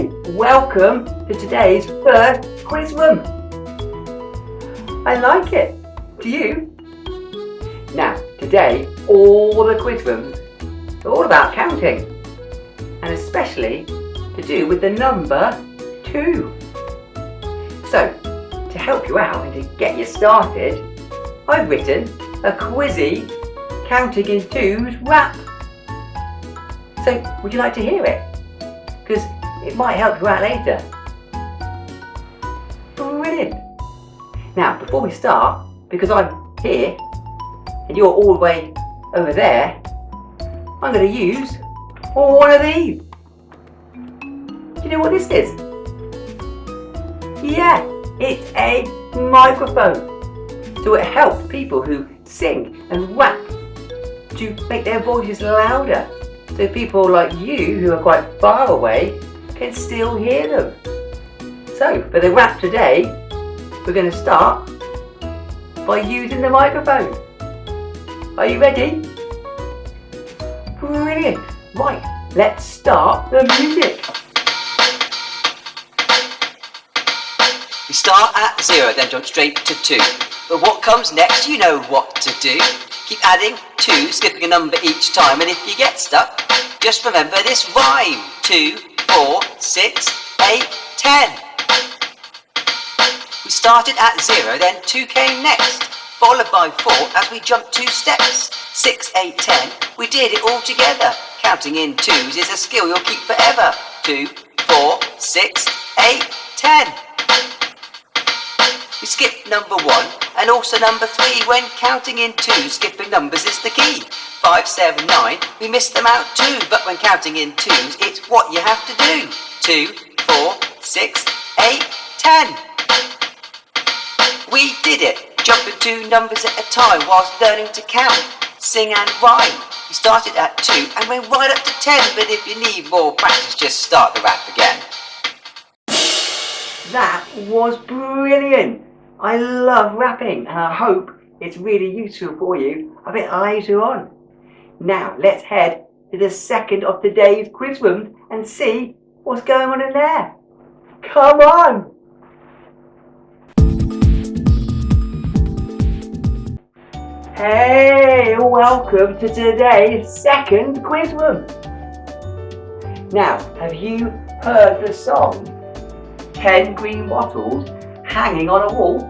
Hey, welcome to today's first quiz room. I like it. Do you? Now, today, all the quiz rooms are all about counting, and especially to do with the number 2. So, to help you out and to get you started, I've written a Quizzie Counting in 2's rap. So, would you like to hear it? Because it might help you out later. Brilliant! Now, before we start, because I'm here and you're all the way over there, I'm going to use one of these. Do you know what this is? Yeah, it's a microphone. So it helps people who sing and rap to make their voices louder. So people like you who are quite far away can still hear them. So for the rap today, we're going to start by using the microphone. Are you ready? Brilliant! Right, let's start the music. We start at 0, then jump straight to 2. But what comes next, you know what to do. Keep adding 2, skipping a number each time, and if you get stuck, just remember this rhyme. 2, 4, 6, 8, 10. We started at 0, then 2 came next, followed by 4 as we jumped 2 steps. 6, 8, 10, we did it all together. Counting in 2's is a skill you'll keep forever. 2, 4, 6, 8, 10. We skipped number 1 and also number 3 when counting in 2. Skipping numbers is the key. 5, 7, 9, we missed them out too, but when counting in 2's, it's what you have to do. 2, 4, 6, 8, 10. We did it, jumping 2 numbers at a time whilst learning to count, sing and rhyme. We started at 2 and went right up to 10, but if you need more practice, just start the rap again. That was brilliant! I love rapping and I hope it's really useful for you a bit later on. Now let's head to the second of today's quiz rooms and see what's going on in there. Come on! Hey, welcome to today's second quiz room. Now, have you heard the song 10 green bottles hanging on a wall?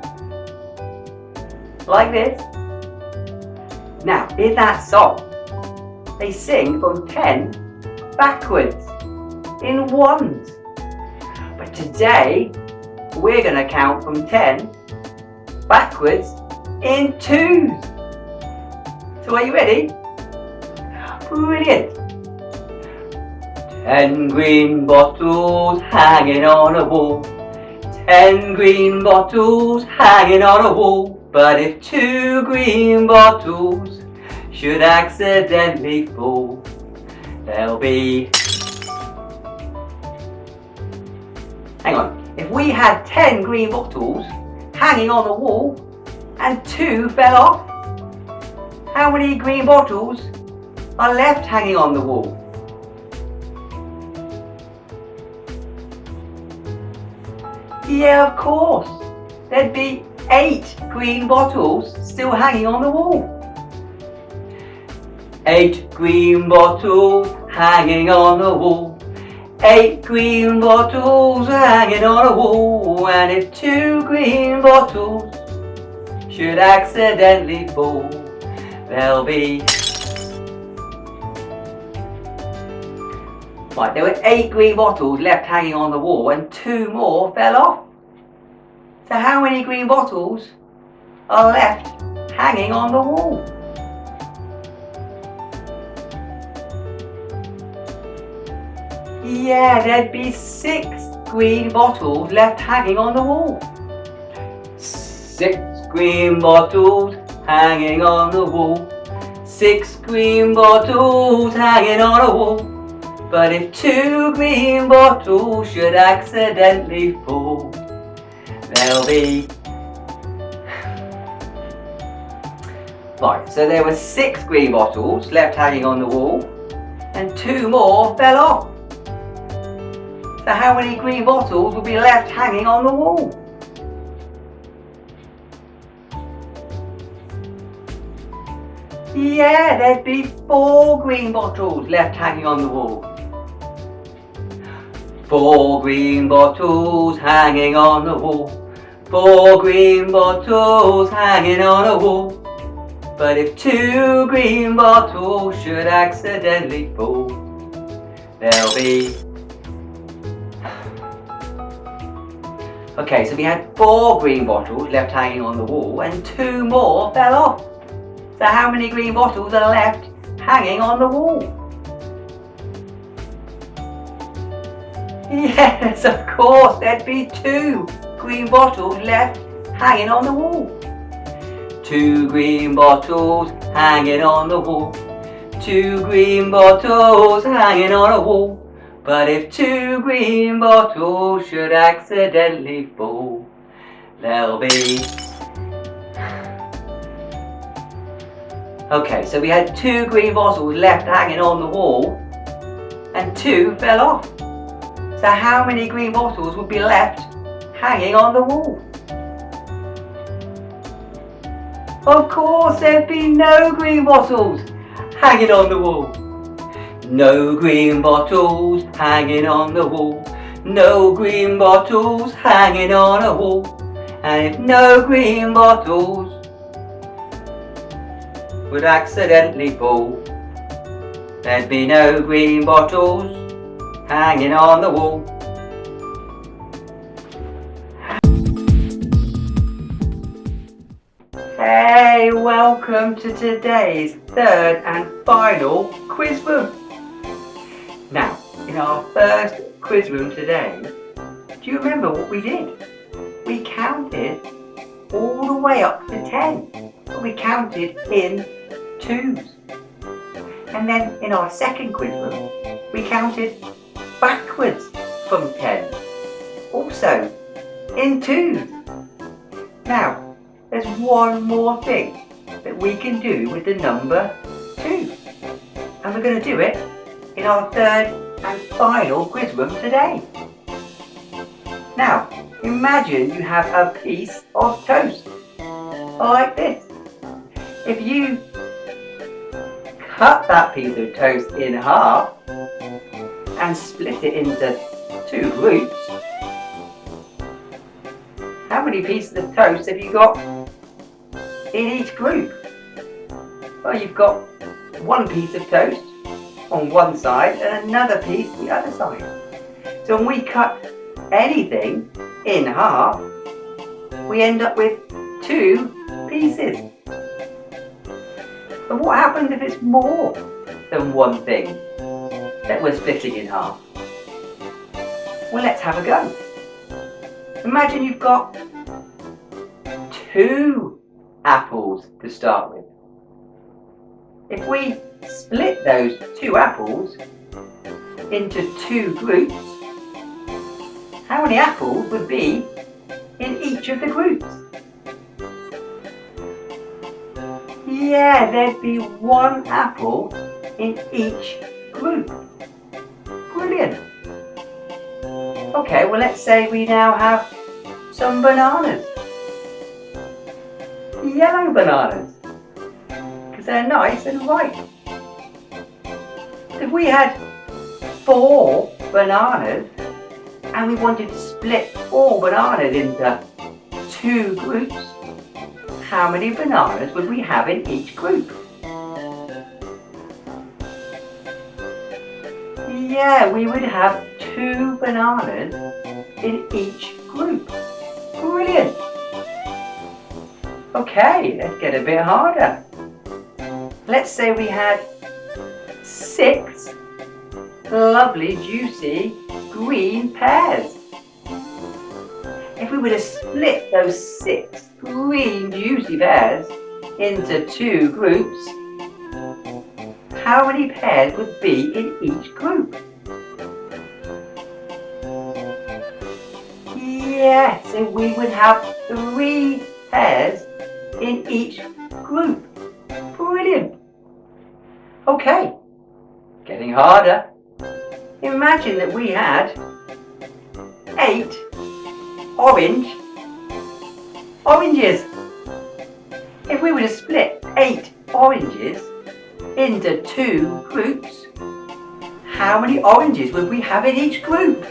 Like this? Now, in that song, they sing from 10 backwards in ones. But today, we're going to count from 10 backwards in 2's. So are you ready? Brilliant! 10 green bottles hanging on a wall. 10 green bottles hanging on a wall. But if 2 green bottles should accidentally fall, there'll be... Hang on. If we had 10 green bottles hanging on the wall and 2 fell off, how many green bottles are left hanging on the wall? Yeah, of course. There'd be 8 green bottles still hanging on the wall. 8 green bottles hanging on the wall. 8 green bottles hanging on a wall. And if 2 green bottles should accidentally fall, there'll be... Right, there were 8 green bottles left hanging on the wall and 2 more fell off. So how many green bottles are left hanging on the wall? Yeah, there'd be 6 green bottles left hanging on the wall. 6 green bottles hanging on the wall. 6 green bottles hanging on a wall. But if 2 green bottles should accidentally fall, there'll be... Right, so there were 6 green bottles left hanging on the wall and 2 more fell off. So how many green bottles would be left hanging on the wall? Yeah, there'd be 4 green bottles left hanging on the wall. 4 green bottles hanging on the wall. 4 green bottles hanging on a wall. But if 2 green bottles should accidentally fall, there'll be... Okay, so we had 4 green bottles left hanging on the wall and 2 more fell off. So how many green bottles are left hanging on the wall? Yes, of course, there'd be 2 green bottles left hanging on the wall. 2 green bottles hanging on the wall. 2 green bottles hanging on a wall. But if 2 green bottles should accidentally fall, there'll be... Okay, so we had 2 green bottles left hanging on the wall and 2 fell off. So how many green bottles would be left hanging on the wall? Of course, there'd be no green bottles hanging on the wall. No green bottles hanging on the wall. No green bottles hanging on a wall. And if no green bottles would accidentally fall, there'd be no green bottles hanging on the wall. Hey, welcome to today's 3rd and final quiz room. Now, in our first quiz room today, do you remember what we did? We counted all the way up to 10. We counted in 2's. And then in our second quiz room, we counted backwards from 10. Also in 2's. Now, there's one more thing that we can do with the number 2. And we're going to do it in our 3rd and final quiz room today. Now, imagine you have a piece of toast, like this. If you cut that piece of toast in half and split it into 2 groups, how many pieces of toast have you got in each group? Well, you've got 1 piece of toast on one side and another piece the other side. So when we cut anything in half, we end up with 2 pieces. But what happens if it's more than 1 thing that we're splitting in half? Well, let's have a go. Imagine you've got 2 apples to start with. If we split those 2 apples into 2 groups, how many apples would be in each of the groups? Yeah, there'd be 1 apple in each group. Brilliant. Okay, well, let's say we now have some bananas. Yellow bananas, because they're nice and ripe. If we had 4 bananas and we wanted to split 4 bananas into 2 groups, how many bananas would we have in each group? Yeah, we would have 2 bananas in each group. Brilliant. Okay, let's get a bit harder. Let's say we had 6 lovely, juicy, green pears. If we were to split those 6 green, juicy pears into 2 groups, how many pears would be in each group? Yes, so we would have 3 pears in each group. Brilliant. Okay, getting harder. Imagine that we had 8 oranges. If we were to split 8 oranges into 2 groups, how many oranges would we have in each group?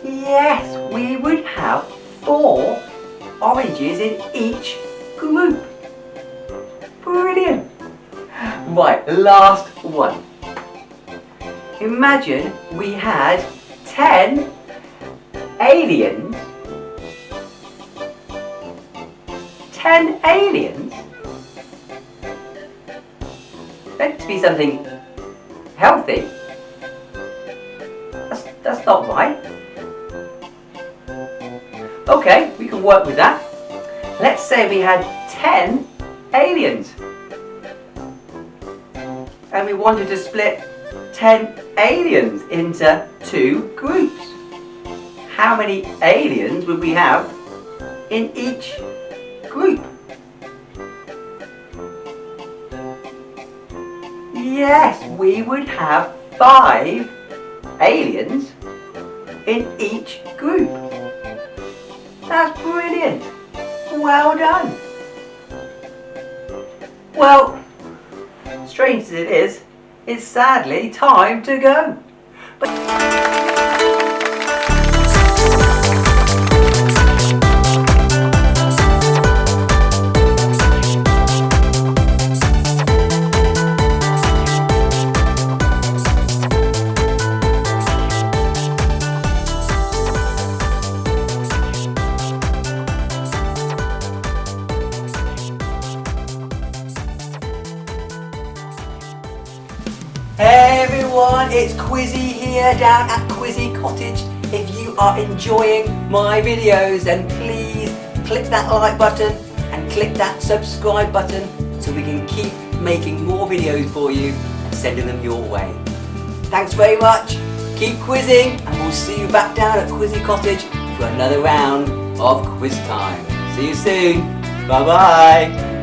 Yes, we would have 4 oranges in each group. Brilliant. Right, last one. Imagine we had 10 aliens. 10 aliens? Meant to be something healthy. That's not right. Okay, we can work with that. Let's say we had 10 aliens. And we wanted to split 10 aliens into 2 groups. How many aliens would we have in each group? Yes, we would have 5 aliens in each group. That's brilliant. Well done. Well, strange as it is, it's sadly time to go. Hey everyone, it's Quizzie here down at Quizzie Cottage. If you are enjoying my videos, then please click that like button and click that subscribe button so we can keep making more videos for you and sending them your way. Thanks very much, keep quizzing, and we'll see you back down at Quizzie Cottage for another round of quiz time. See you soon, bye bye.